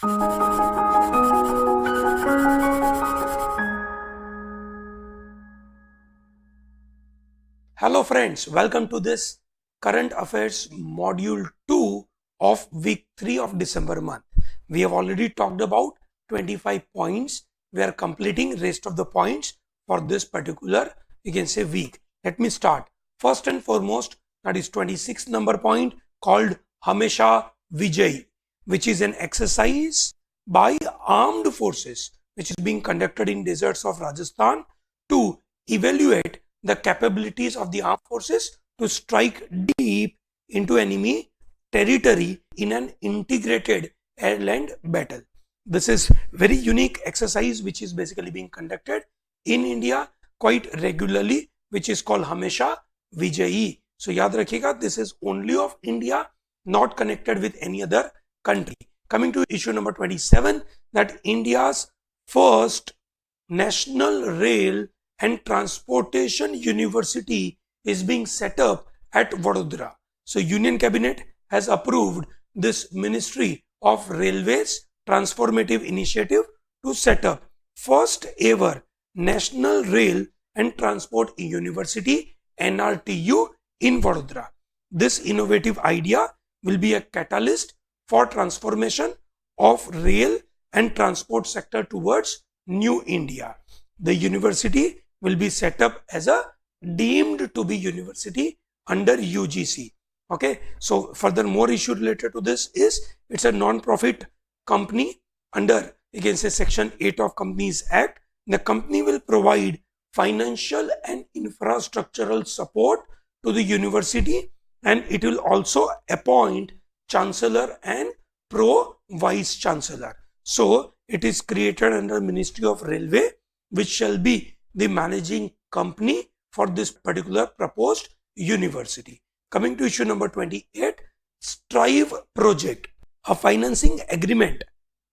Hello friends, welcome to this current affairs module 2 of week 3 of December month. We have already talked about 25 points. We are completing rest of the points for this particular, you can say, week. Let me start. First and foremost, that is 26th number point called Hamesha Vijay, which is an exercise by armed forces which is being conducted in deserts of Rajasthan to evaluate the capabilities of the armed forces to strike deep into enemy territory in an integrated air-land battle. This is very unique exercise which is basically being conducted in India quite regularly, which is called Hamesha Vijayi. So yaad rakhega, this is only of India, not connected with any other country. Coming to issue number 27, that India's first National Rail and Transportation University is being set up at Vadodara. So Union Cabinet has approved this Ministry of Railways transformative initiative to set up first ever National Rail and Transport University NRTU in Vadodara. This innovative idea will be a catalyst for transformation of rail and transport sector towards New India. The university will be set up as a deemed to be university under UGC. Okay, so further more issue related to this is it's a non-profit company under, you can say, Section 8 of Companies Act. The company will provide financial and infrastructural support to the university, and it will also appoint Chancellor and Pro Vice Chancellor. So it is created under Ministry of Railway, which shall be the managing company for this particular proposed university. Coming to issue number 28, Strive project, a financing agreement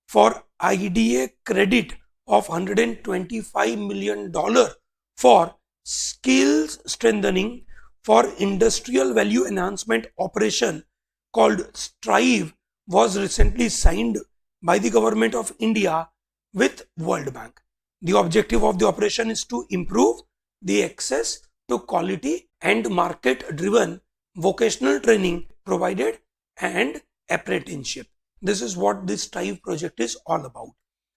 for IDA credit of $125 million for skills strengthening for industrial value enhancement operation called Strive was recently signed by the government of India with World Bank. The objective of the operation is to improve the access to quality and market-driven vocational training provided and apprenticeship. This is what this Strive project is all about.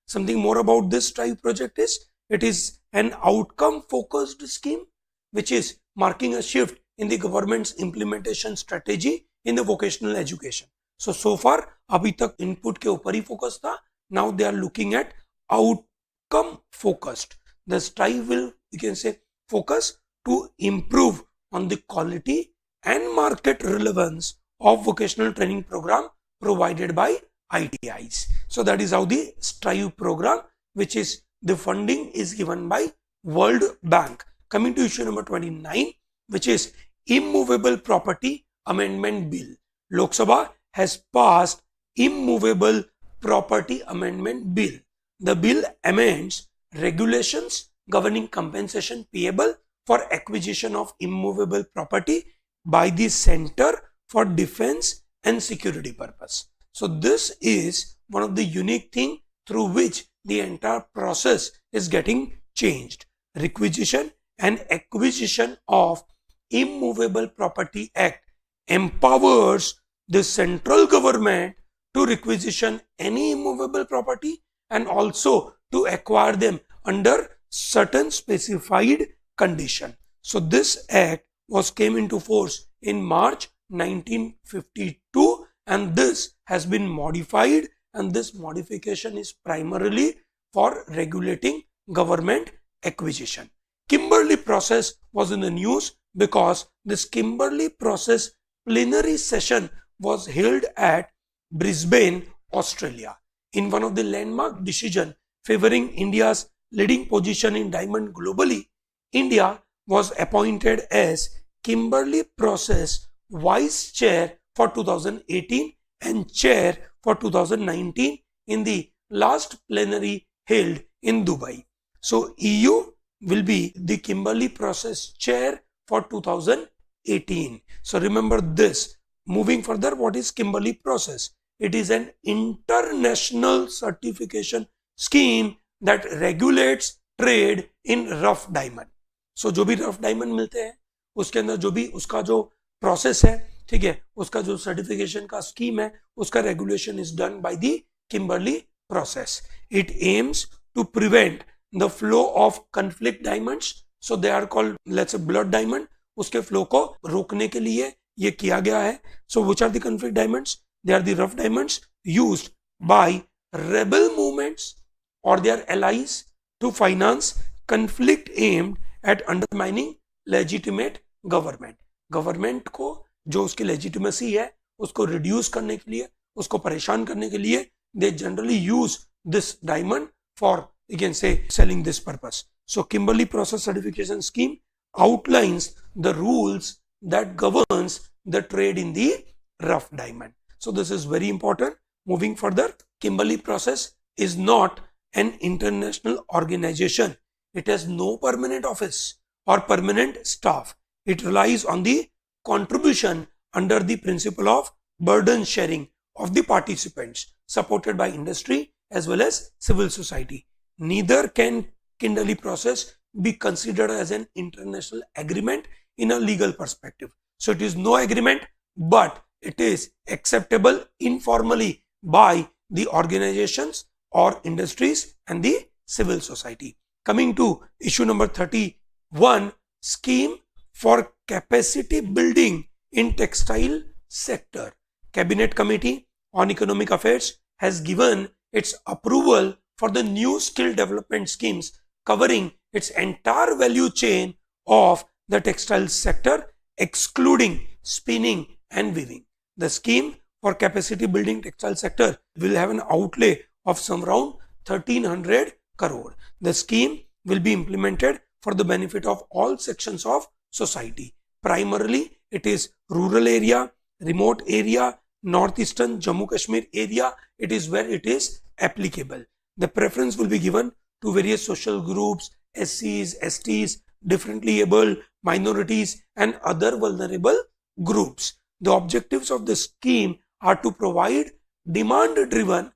Something more about this Strive project is, it is an outcome-focused scheme which is marking a shift in the government's implementation strategy in the vocational education. So far, abhi tak input ke upar hi focus tha. Now they are looking at outcome focused. The Strive will, you can say, focus to improve on the quality and market relevance of vocational training program provided by ITIs. So that is how the Strive program, which is the funding is given by World Bank. Coming to issue number 29, which is Immovable Property Amendment Bill. Lok Sabha has passed Immovable Property Amendment Bill. The bill amends regulations governing compensation payable for acquisition of immovable property by the Center for Defense and Security purpose. So this is one of the unique things through which the entire process is getting changed. Requisition and acquisition of Immovable Property Act empowers the central government to requisition any immovable property and also to acquire them under certain specified condition. So this act came into force in March 1952, and this has been modified, and this modification is primarily for regulating government acquisition. Kimberley process was in the news because this Kimberley process plenary session was held at Brisbane, Australia. In one of the landmark decisions favoring India's leading position in diamond globally, India was appointed as Kimberley Process Vice Chair for 2018 and Chair for 2019 in the last plenary held in Dubai. So EU will be the Kimberley Process Chair for 2018. So remember this. Moving further, what is Kimberley Process? it is an international certification scheme that regulates trade in rough diamond. So जो भी rough diamond मिलते हैं उसके अंदर जो भी उसका जो प्रोसेस है, ठीक है, उसका जो सर्टिफिकेशन का स्कीम है, उसका regulation is done by the Kimberley process. It aims to prevent the flow of conflict diamonds, so they are called, let's say, blood diamond. उसके फ्लो को रोकने के लिए ये किया गया है. So which are the conflict diamonds? They are the rough diamonds used by rebel movements or their allies to finance conflict aimed at undermining legitimate government. Government को जो उसकी legitimacy है उसको reduce करने के लिए, उसको परेशान करने के लिए, they generally use this diamond for, you can say, selling this purpose. So Kimberley process certification scheme outlines the rules that governs the trade in the rough diamond. So this is very important. Moving further, Kimberley process is not an international organization. It has no permanent office or permanent staff. It relies on the contribution under the principle of burden sharing of the participants, supported by industry as well as civil society. Neither can Kimberley process be considered as an international agreement in a legal perspective. So it is no agreement, but it is acceptable informally by the organizations or industries and the civil society. Coming to issue number 31, scheme for capacity building in textile sector. Cabinet Committee on Economic Affairs has given its approval for the new skill development schemes covering its entire value chain of the textile sector, excluding spinning and weaving. The scheme for capacity building textile sector will have an outlay of some around 1300 crore. The scheme will be implemented for the benefit of all sections of society. Primarily, it is rural area, remote area, northeastern Jammu Kashmir area. It is where it is applicable. The preference will be given to various social groups, SCs, STs, differently abled, minorities, and other vulnerable groups. The objectives of the scheme are to provide demand-driven,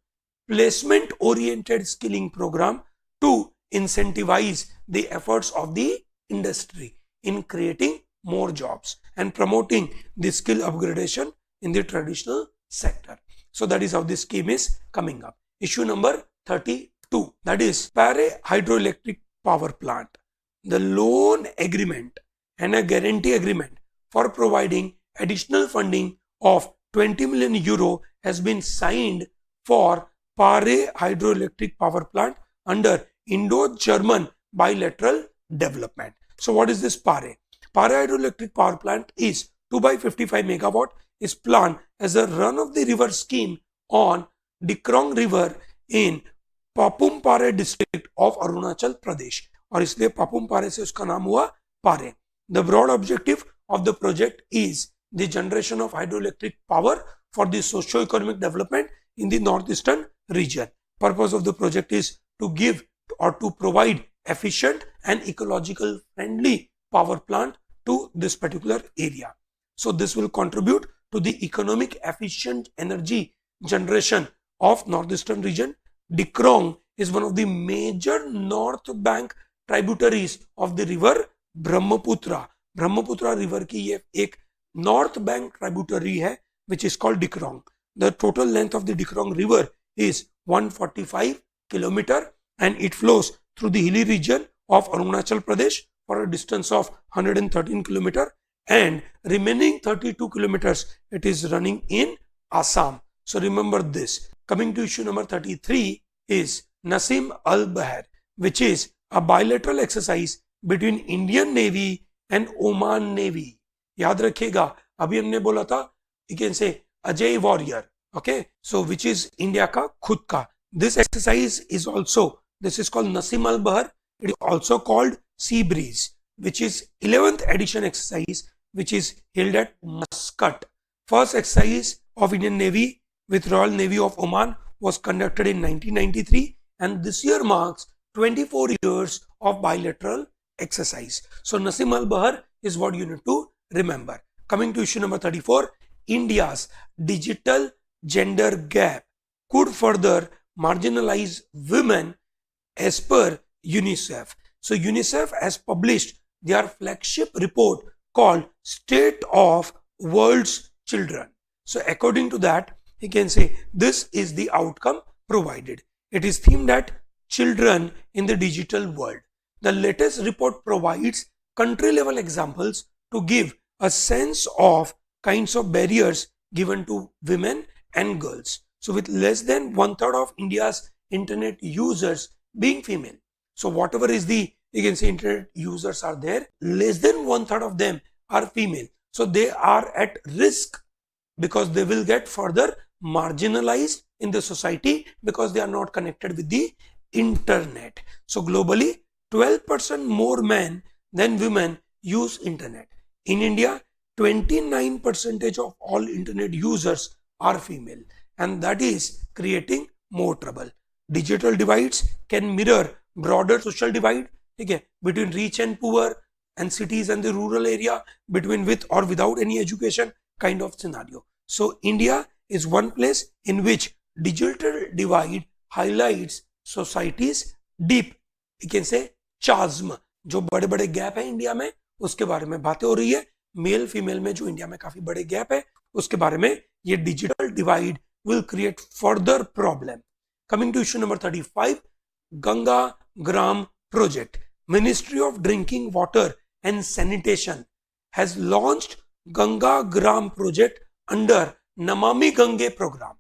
placement-oriented skilling program to incentivize the efforts of the industry in creating more jobs and promoting the skill upgradation in the traditional sector. So that is how this scheme is coming up. Issue number 32, that is PARE hydroelectric power plant. The loan agreement and a guarantee agreement for providing additional funding of 20 million euro has been signed for PARE hydroelectric power plant under Indo-German bilateral development. So what is this PARE? PARE hydroelectric power plant is 2 by 55 megawatt, is planned as a run-of-the-river scheme on Dikrong River in Papum Pare district of Arunachal Pradesh, और इसलिए पापुम पारे से उसका नाम हुआ Pare. The broad objective of the project is the generation of hydroelectric power for the socio economic development in the north eastern region. Purpose of the project is to give or to provide efficient and ecological friendly power plant to this particular area. So this will contribute to the economic efficient energy generation of northeastern region. Dikrong is one of the major north bank tributaries of the river Brahmaputra. Brahmaputra river की ये एक north bank tributary है which is called Dikrong. The total length of the Dikrong river is 145 kilometer and it flows through the hilly region of Arunachal Pradesh for a distance of 113 kilometer, and remaining 32 kilometers it is running in Assam. So remember this. Coming to issue number 33 is Nasim Al-Bahar, which is a bilateral exercise between Indian Navy and Oman Navy. याद रखिएगा, अभी हमने बोला था you can say Ajay Warrior, okay? So which is India का खुद का. This exercise is also, this is called Nasim Al-Bahar. It is also called Sea Breeze, which is 11th edition exercise which is held at Muscat. First exercise of Indian Navy with Royal Navy of Oman was conducted in 1993, and this year marks 24 years of bilateral exercise. So Nasim Al-Bahar is what you need to remember. Coming to issue number 34, India's digital gender gap could further marginalize women as per UNICEF. So UNICEF has published their flagship report called State of World's Children. So according to that, you can say this is the outcome provided. It is themed at children in the digital world. The latest report provides country level examples to give a sense of kinds of barriers given to women and girls. So with less than 1/3 of India's internet users being female. So whatever is the, you can say, internet users are there, less than 1/3 of them are female. So they are at risk because they will get further marginalized in the society because they are not connected with the internet. So globally, 12% more men than women use internet. In India, 29% of all internet users are female, and that is creating more trouble. Digital divides can mirror broader social divide, okay, between rich and poor, and cities and the rural area, between with or without any education kind of scenario. So India is one place in which digital divide highlights society's deep, you can say, chasm. जो बड़े बड़े gap है India में, उसके बारे में बातें हो रही है. मेल फीमेल में जो इंडिया में काफी बड़े गैप है, उसके बारे में ये digital divide will create further problem. Coming to issue number 35, Ganga Gram project. Ministry of Drinking Water and Sanitation has launched Ganga Gram project under Namami Gange program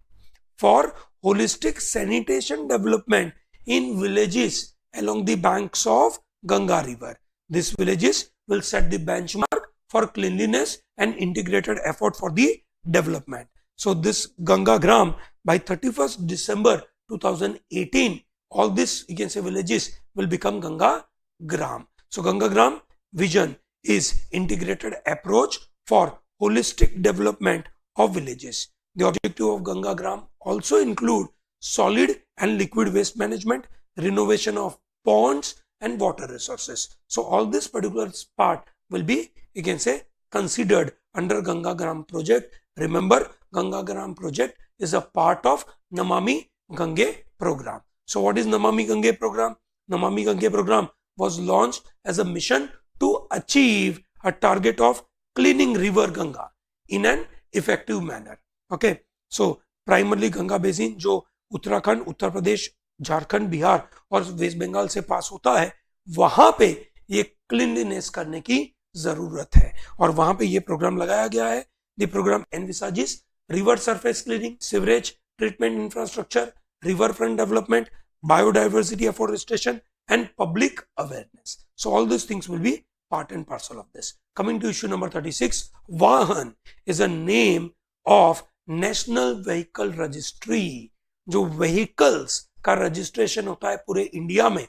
for holistic sanitation development in villages along the banks of Ganga river. These villages will set the benchmark for cleanliness and integrated effort for the development. So this Ganga Gram, by 31st December 2018, all these, you can say, villages will become Ganga Gram. So Ganga Gram vision is integrated approach for holistic development of villages. The objective of Ganga Gram also include solid and liquid waste management, renovation of ponds and water resources. So all this particular part will be, you can say, considered under Ganga Gram project. Remember, Ganga Gram project is a part of Namami Gange program. So what is Namami Gange program? Namami Gange program was launched as a mission to achieve a target of cleaning river Ganga in an effective manner. Okay, so primarily Ganga basin जो उत्तराखंड, उत्तर प्रदेश, झारखंड, बिहार और waste Bengal से पास होता है, वहां पे ये cleanliness करने की जरूरत है और वहां पे ये प्रोग्राम लगाया गया है. The program envisages river surface cleaning, sewerage treatment infrastructure, riverfront development, biodiversity afforestation, and public awareness. So all these things will be part and parcel of this. Coming to issue number 36, Vahan is a name of National Vehicle Registry. जो vehicles का registration होता है पूरे India में,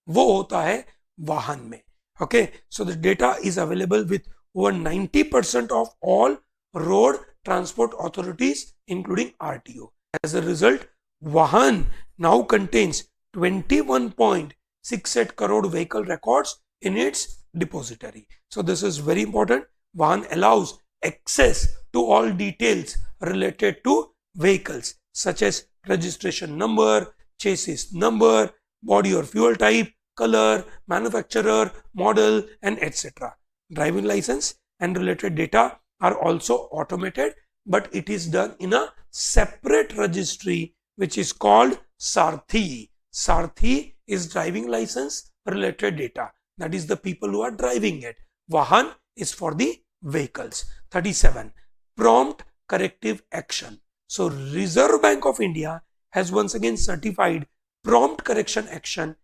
वो होता है वाहन में. Okay, so the data is available with over 90% of all road transport authorities, including RTO. As a result, Vahan now contains 21.68 crore vehicle records in its depository. So this is very important. Vahan allows access to all details related to vehicles such as registration number, chassis number, body or fuel type, color, manufacturer, model, and etc. Driving license and related data are also automated, but it is done in a separate registry which is called Sarthi. Sarthi is driving license related data. That is the people who are driving it. Vahan is for the vehicles. 37. Prompt corrective action. So Reserve Bank of India has once again certified prompt correction action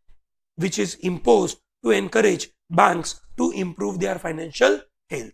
which is imposed to encourage banks to improve their financial health.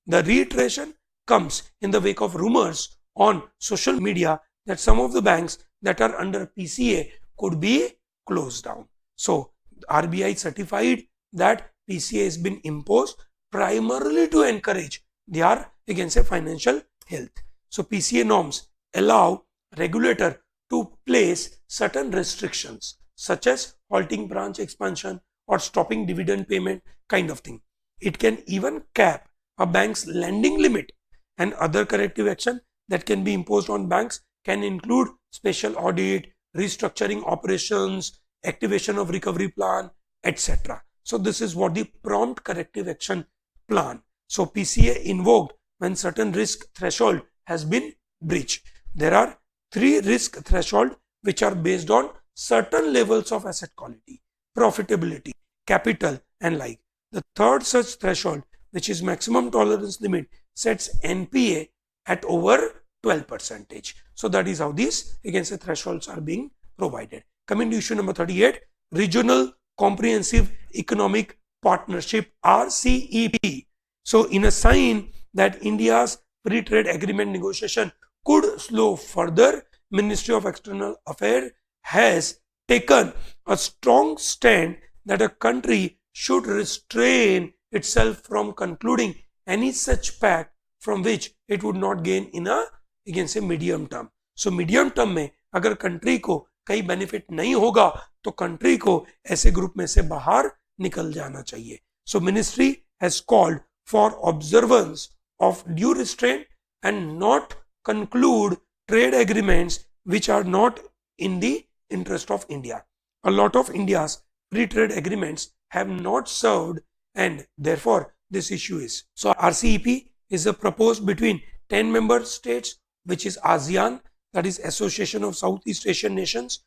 The reiteration comes in the wake of rumors on social media that some of the banks that are under PCA could be closed down. So RBI certified that PCA has been imposed primarily to encourage their, you can say, financial health. So PCA norms allow regulator to place certain restrictions such as halting branch expansion or stopping dividend payment kind of thing. It can even cap a bank's lending limit and other corrective action that can be imposed on banks can include special audit, restructuring operations, activation of recovery plan, etc. So this is what the prompt corrective action plan. So PCA invoked when certain risk threshold has been breached. There are 3 risk thresholds which are based on certain levels of asset quality, profitability, capital and like. The third such threshold, which is maximum tolerance limit, sets NPA at over 12%. So that is how these, you can say, thresholds are being provided. Coming to issue number 38, Regional Comprehensive Economic Partnership, RCEP. So in a sign that India's free trade agreement negotiation could slow further, Ministry of External Affairs has taken a strong stand that a country should restrain itself from concluding any such pact from which it would not gain in a, you can say, medium term. So medium term में अगर country को कई benefit नहीं होगा तो country को ऐसे group में से बाहर निकल जाना चाहिए. So ministry has called for observance of due restraint and not conclude trade agreements which are not in the interest of India. A lot of India's free trade agreements have not served and therefore this issue is. So RCEP is a proposed between 10 member states, which is ASEAN, that is Association of Southeast Asian Nations,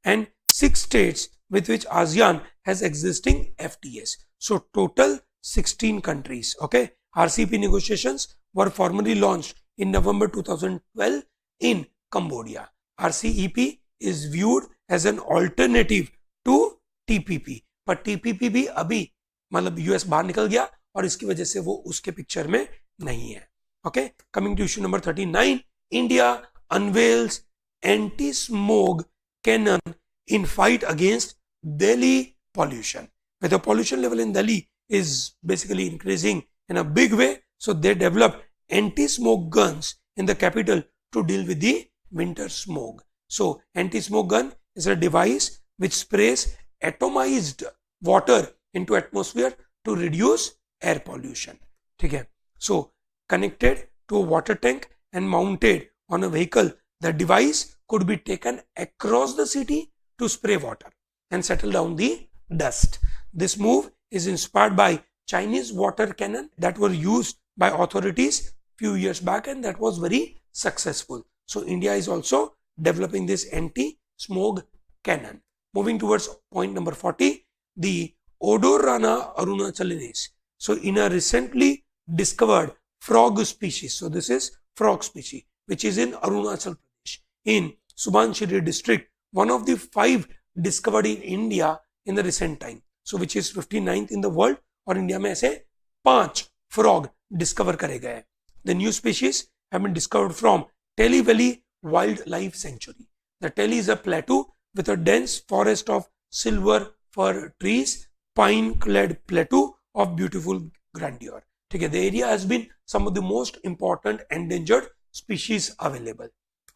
and 6 states with which ASEAN has existing FTAs. So total 16 countries. Okay, RCEP negotiations were formally launched in November 2012 in Cambodia. RCEP is viewed as an alternative to TPP, but TPP भी अभी मतलब US बाहर निकल गया और इसकी वजह से वो उसके पिक्चर में नहीं है. Okay, coming to issue number 39, India unveils anti-smog cannon in fight against Delhi pollution. Where the pollution level in Delhi is basically increasing in a big way, so they developed anti-smog guns in the capital to deal with the winter smog. So anti-smog gun is a device which sprays atomized water into atmosphere to reduce air pollution. Okay, so connected to a water tank and mounted on a vehicle, the device could be taken across the city to spray water and settle down the dust. This move is inspired by Chinese water cannon that were used by authorities few years back and that was very successful. So India is also developing this anti-smog cannon. Moving towards point number 40, the Odorrana arunachalensis. So in a recently discovered frog species, so this is frog species which is in Arunachal Pradesh in Subansiri district, one of the 5 discovered in India in the recent time. So which is 59th in the world और India में ऐसे 5 frog discover करे गए. The new species have been discovered from Teli Valley Wildlife Sanctuary. The Teli is a plateau with a dense forest of silver fir trees, pine-clad plateau of beautiful grandeur. Okay, the area has been some of the most important endangered species available.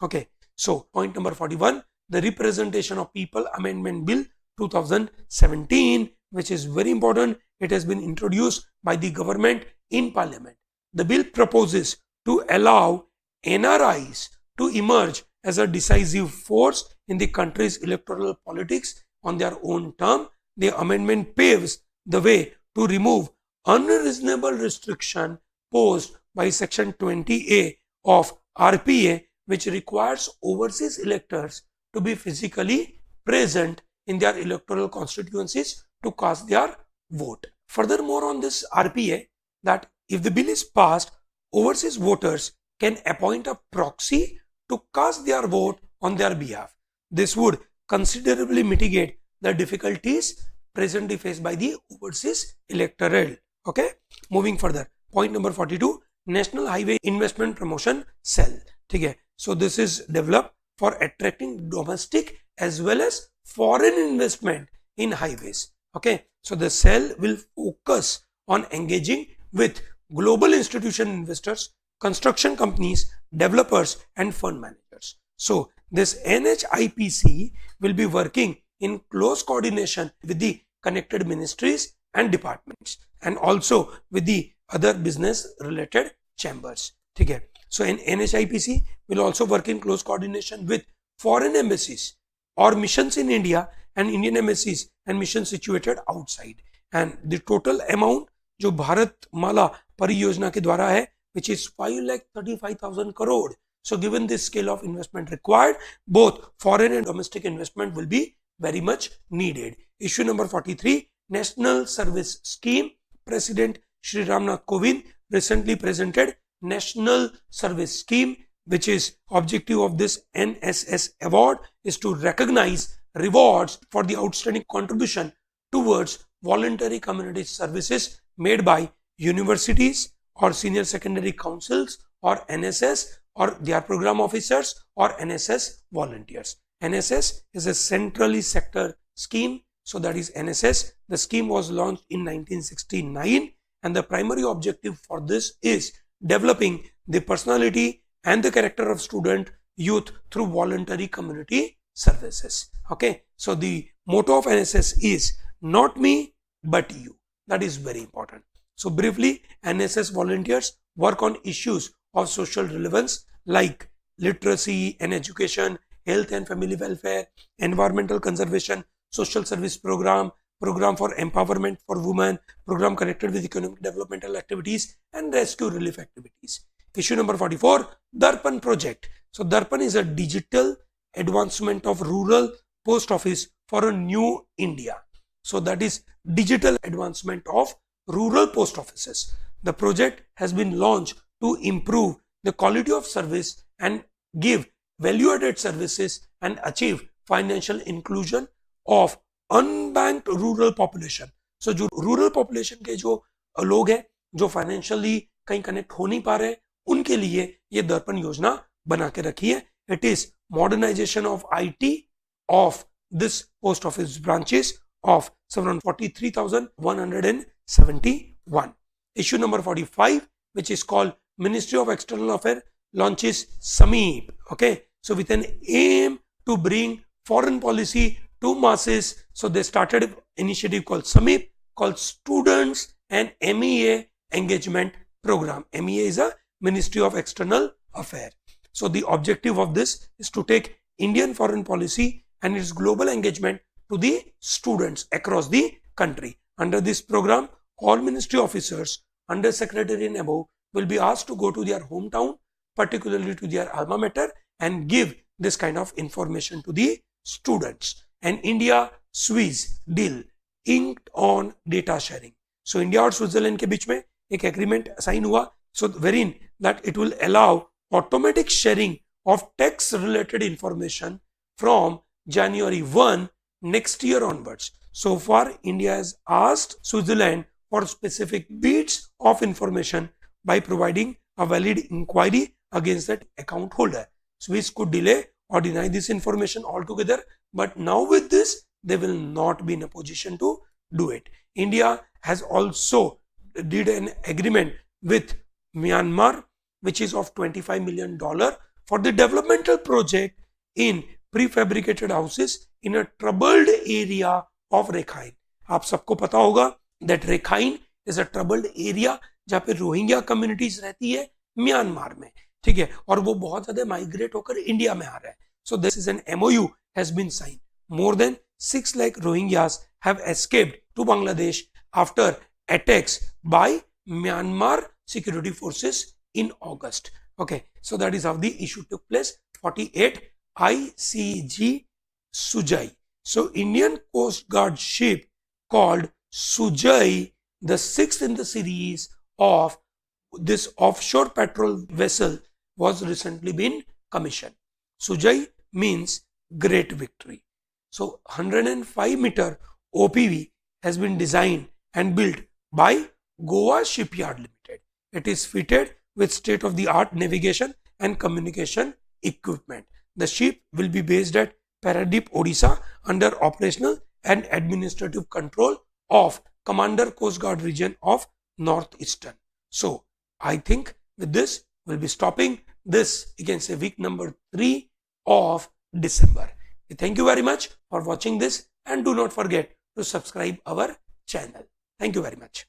Okay, so point number 41, the Representation of People Amendment Bill 2017, which is very important. It has been introduced by the government in Parliament. The bill proposes to allow NRIs to emerge as a decisive force in the country's electoral politics on their own term. The amendment paves the way to remove unreasonable restriction posed by Section 20A of RPA, which requires overseas electors to be physically present in their electoral constituencies to cast their vote. Furthermore, on this RPA, that if the bill is passed, overseas voters can appoint a proxy to cast their vote on their behalf. This would considerably mitigate the difficulties presently faced by the overseas electorate. Okay, moving further, point number 42, National Highway Investment Promotion Cell. Okay, so this is developed for attracting domestic as well as foreign investment in highways. Okay, so the cell will focus on engaging with global institution investors, construction companies, developers and fund managers. So this NHIPC will be working in close coordination with the connected ministries and departments and also with the other business related chambers. Okay. So NHIPC will also work in close coordination with foreign embassies or missions in India and Indian embassies and missions situated outside. And the total amount जो भारत माला परियोजना के द्वारा है, which is 5,35,000 crore. So given this scale of investment required, both foreign and domestic investment will be very much needed. Issue number 43, National Service Scheme. President Shri Ramnath Kovind recently presented National Service Scheme, which is objective of this NSS award is to recognize rewards for the outstanding contribution towards voluntary community services made by universities or senior secondary councils or NSS or their program officers or NSS volunteers. NSS is a centrally sector scheme. So that is NSS. The scheme was launched in 1969 and the primary objective for this is developing the personality and the character of student youth through voluntary community services. Okay. So the motto of NSS is not me, but you. That is very important. So briefly, NSS volunteers work on issues of social relevance like literacy and education, health and family welfare, environmental conservation, social service program, program for empowerment for women, program connected with economic developmental activities and rescue relief activities. Issue number 44, DARPAN project. So DARPAN is a digital advancement of rural post office for a new India. So that is digital advancement of rural post offices. The project has been launched to improve the quality of service and give value-added services and achieve financial inclusion of unbanked rural population. So जो rural population के जो लोग हैं जो financially कहीं connect हो नहीं पा रहे उनके लिए ये दर्पण योजना बना के रखी है. It is modernization of IT of this post office branches of 743,171. Issue number 45, which is called Ministry of External Affairs launches SMEP. Okay, so with an aim to bring foreign policy to masses, so they started an initiative called SMEP, called Students and MEA Engagement Program. MEA is a Ministry of External Affairs. So the objective of this is to take Indian foreign policy and its global engagement to the students across the country. Under this program, all ministry officers, under secretary and above will be asked to go to their hometown, particularly to their alma mater, and give this kind of information to the students. And India-Swiss deal inked on data sharing. So India और Switzerland के बीच में एक agreement sign हुआ. So wherein that it will allow automatic sharing of tax-related information from January 1 next year onwards. So far, India has asked Switzerland for specific bits of information by providing a valid inquiry against that account holder. Swiss could delay or deny this information altogether, but now with this, they will not be in a position to do it. India has also did an agreement with Myanmar, which is of $25 million for the developmental project in prefabricated houses in a troubled area of Rakhine. आप सबको पता होगा that Rakhine is a troubled area जहाँ पे Rohingya communities रहती है Myanmar में, ठीक है, और वो बहुत ज़्यादा migrate होकर इंडिया में आ रहा है. So this is an MOU has been signed. More than 6 lakh Rohingyas have escaped to Bangladesh after attacks by Myanmar security forces in August. Okay, so that is how the issue took place. 48, ICG Sujai. So Indian Coast Guard ship called Sujai, the sixth in the series of this offshore patrol vessel, was recently been commissioned. Sujai means great victory. So 105-meter OPV has been designed and built by Goa Shipyard Limited. It is fitted with state-of-the-art navigation and communication equipment. The ship will be based at Paradip, Odisha under operational and administrative control of Commander Coast Guard region of Northeastern. So I think with this we'll be stopping this, you can say, week number 3 of December. Thank you very much for watching this and do not forget to subscribe our channel. Thank you very much.